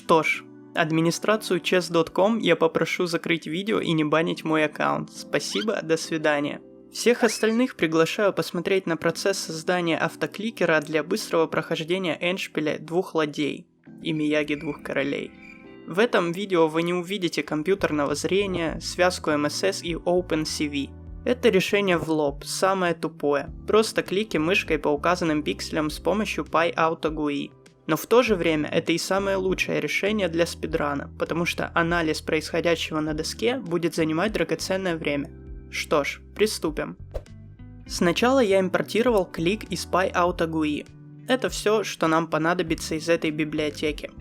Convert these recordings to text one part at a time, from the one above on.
Что ж, администрацию chess.com я попрошу закрыть видео и не банить мой аккаунт. Спасибо, до свидания. Всех остальных приглашаю посмотреть на процесс создания автокликера для быстрого прохождения эндшпиля двух ладей и Мияги двух королей. В этом видео вы не увидите компьютерного зрения, связку MSS и OpenCV. Это решение в лоб, самое тупое. Просто клики мышкой по указанным пикселям с помощью PyAutoGUI. Но в то же время это и самое лучшее решение для спидрана, потому что анализ происходящего на доске будет занимать драгоценное время. Что ж, приступим. Сначала я импортировал клик из PyAutoGUI. Это все, что нам понадобится из этой библиотеки.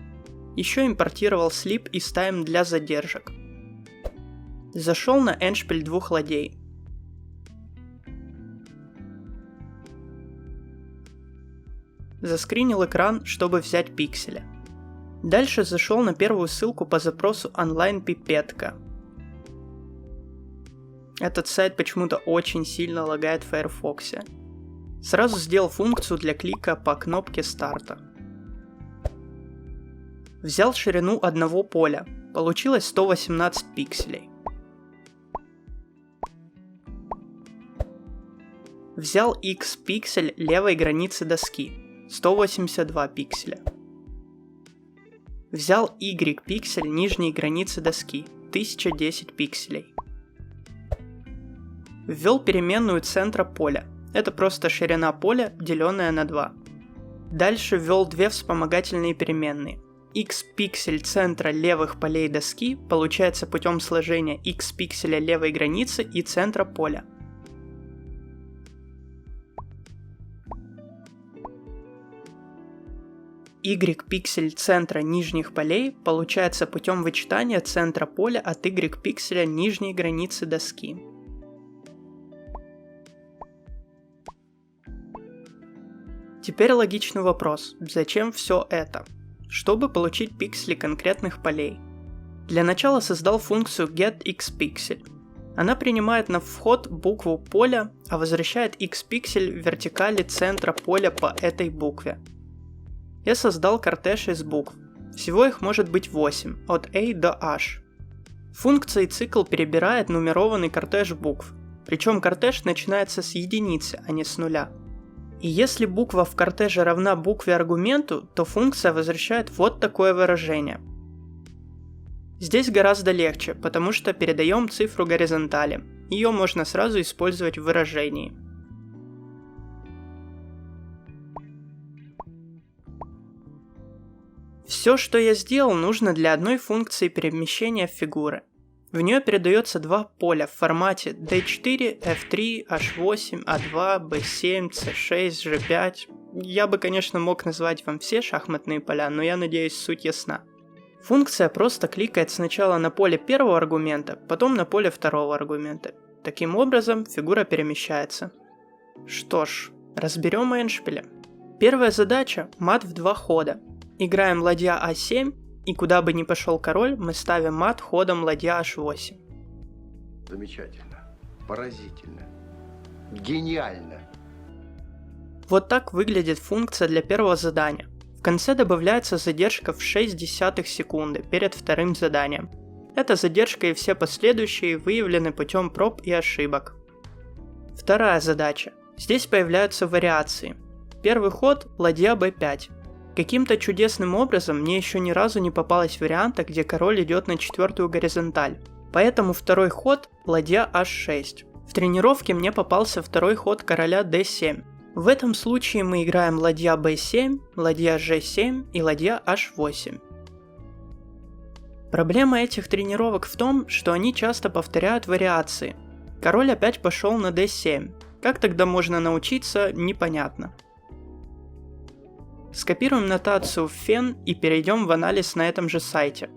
Еще импортировал слип из Time для задержек. Зашел на эндшпиль двух ладей. Заскринил экран, чтобы взять пиксели. Дальше зашел на первую ссылку по запросу онлайн-пипетка. Этот сайт почему-то очень сильно лагает в Firefox. Сразу сделал функцию для клика по кнопке старта. Взял ширину одного поля. Получилось 118 пикселей. Взял X пиксель левой границы доски. 182 пикселя. Взял Y пиксель нижней границы доски. 1010 пикселей. Ввел переменную центра поля. Это просто ширина поля, деленная на 2. Дальше ввел две вспомогательные переменные. X пиксель центра левых полей доски получается путем сложения X пикселя левой границы и центра поля. Y пиксель центра нижних полей получается путем вычитания центра поля от Y пикселя нижней границы доски. Теперь логичный вопрос, зачем все это? Чтобы получить пиксели конкретных полей. Для начала создал функцию getXPixel. Она принимает на вход букву поля, а возвращает xPixel в вертикали центра поля по этой букве. Я создал кортеж из букв. Всего их может быть 8, от A до H. Функция и цикл перебирает нумерованный кортеж букв, причем кортеж начинается с единицы, а не с нуля. И если буква в кортеже равна букве аргументу, то функция возвращает вот такое выражение. Здесь гораздо легче, потому что передаем цифру горизонтали. Ее можно сразу использовать в выражении. Все, что я сделал, нужно для одной функции перемещения фигуры. В нее передается два поля в формате D4, F3, H8, A2, B7, C6, G5. Я бы, конечно, мог назвать вам все шахматные поля, но я надеюсь, суть ясна. Функция просто кликает сначала на поле первого аргумента, потом на поле второго аргумента. Таким образом, фигура перемещается. Что ж, разберем эндшпили. Первая задача – мат в 2 хода. Играем ладья А7. И куда бы ни пошел король, мы ставим мат ходом ладья H8. Замечательно, поразительно, гениально. Вот так выглядит функция для первого задания. В конце добавляется задержка в 0,6 секунды перед вторым заданием. Эта задержка и все последующие выявлены путем проб и ошибок. Вторая задача. Здесь появляются вариации. Первый ход – ладья b5. Каким-то чудесным образом мне еще ни разу не попалось варианта, где король идет на четвертую горизонталь. Поэтому второй ход – ладья h6. В тренировке мне попался второй ход короля d7. В этом случае мы играем ладья b7, ладья g7 и ладья h8. Проблема этих тренировок в том, что они часто повторяют вариации. Король опять пошел на d7. Как тогда можно научиться, непонятно. Скопируем нотацию в фен и перейдем в анализ на этом же сайте.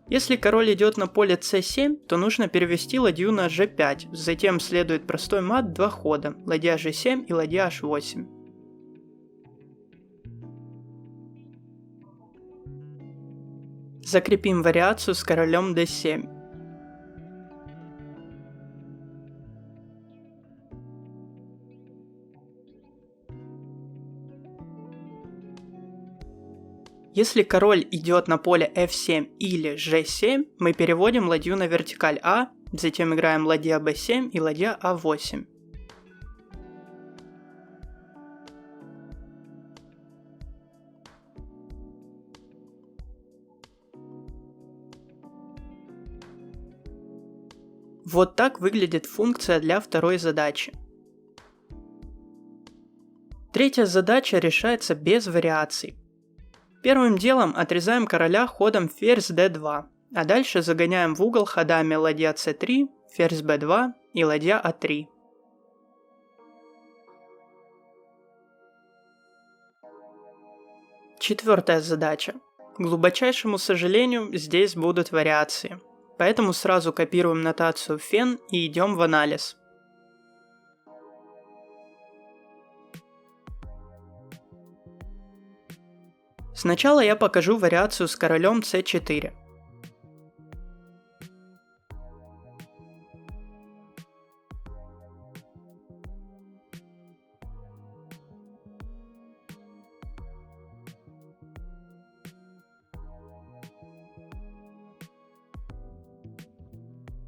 Если король идет на поле c7, то нужно перевести ладью на g5, затем следует простой мат 2 хода, ладья g7 и ладья h8. Закрепим вариацию с королем d7. Если король идет на поле f7 или g7, мы переводим ладью на вертикаль А, затем играем ладья b7 и ладья a8. Вот так выглядит функция для второй задачи. Третья задача решается без вариаций. Первым делом отрезаем короля ходом ферзь d2, а дальше загоняем в угол ходами ладья c3, ферзь b2 и ладья a3. Четвертая задача. К глубочайшему сожалению, здесь будут вариации. Поэтому сразу копируем нотацию фен и идем в анализ. Сначала я покажу вариацию с королем c4.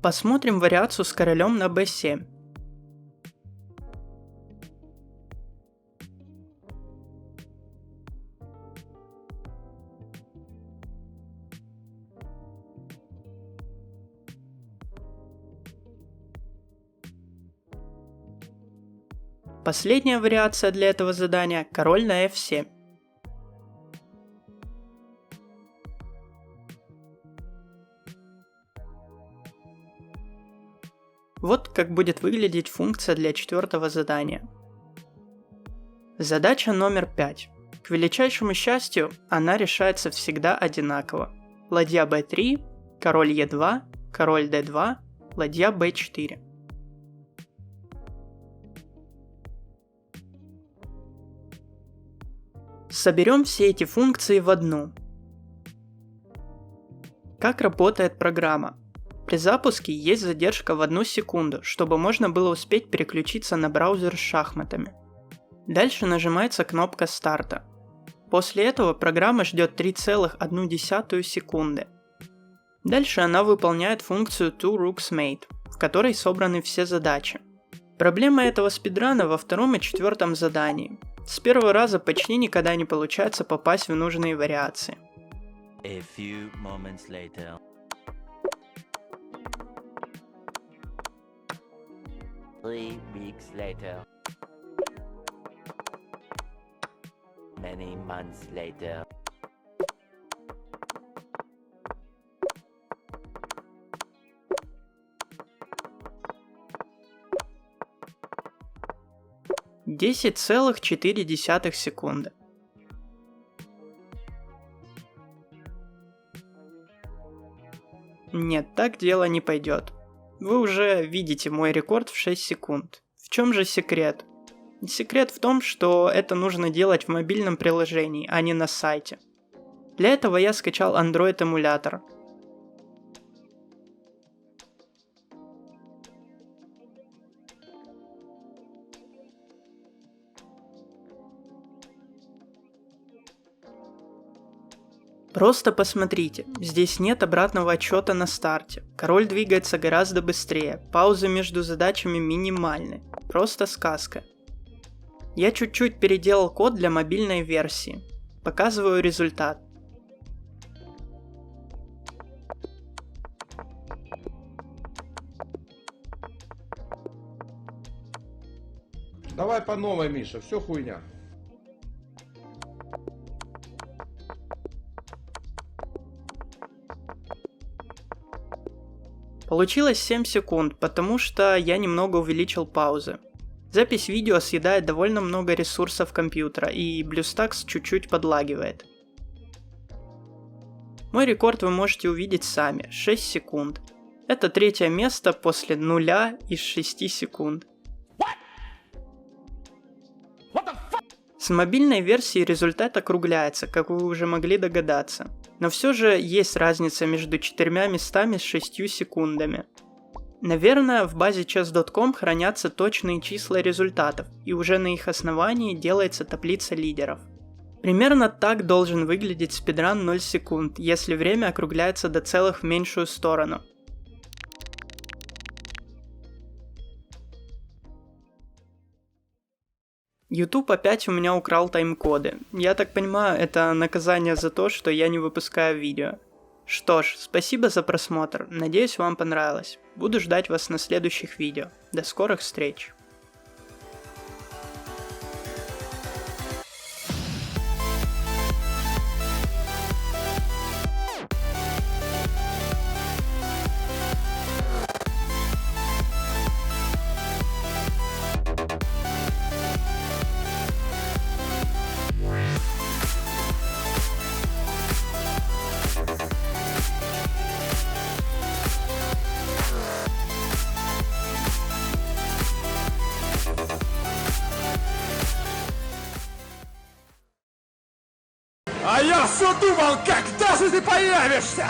Посмотрим вариацию с королем на b7. Последняя вариация для этого задания – король на f7. Вот как будет выглядеть функция для четвертого задания. Задача номер 5. К величайшему счастью, она решается всегда одинаково. Ладья b3, король e2, король d2, ладья b4. Соберем все эти функции в одну. Как работает программа? При запуске есть задержка в 1 секунду, чтобы можно было успеть переключиться на браузер с шахматами. Дальше нажимается кнопка старта. После этого программа ждет 3,1 секунды. Дальше она выполняет функцию toRooksMate, в которой собраны все задачи. Проблема этого спидрана во втором и четвертом задании. С первого раза почти никогда не получается попасть в нужные вариации. A few moments later. Three weeks later. Many months later. Десять целых 4 секунды. Нет, так дело не пойдет. Вы уже видите мой рекорд в 6 секунд. В чем же секрет? Секрет в том, что это нужно делать в мобильном приложении, а не на сайте. Для этого я скачал Android эмулятор. Просто посмотрите, здесь нет обратного отсчета на старте. Король двигается гораздо быстрее, паузы между задачами минимальны. Просто сказка. Я чуть-чуть переделал код для мобильной версии. Показываю результат. Давай по новой, Миша, все хуйня. Получилось 7 секунд, потому что я немного увеличил паузы. Запись видео съедает довольно много ресурсов компьютера, и BlueStacks чуть-чуть подлагивает. Мой рекорд вы можете увидеть сами, 6 секунд. Это третье место после 0 из 6 секунд. С мобильной версией результат округляется, как вы уже могли догадаться. Но все же есть разница между 4 местами с 6 секундами. Наверное, в базе chess.com хранятся точные числа результатов, и уже на их основании делается таблица лидеров. Примерно так должен выглядеть спидран 0 секунд, если время округляется до целых в меньшую сторону. YouTube опять у меня украл тайм-коды. Я так понимаю, это наказание за то, что я не выпускаю видео. Что ж, спасибо за просмотр, надеюсь, вам понравилось. Буду ждать вас на следующих видео. До скорых встреч! А я все думал, когда же ты появишься?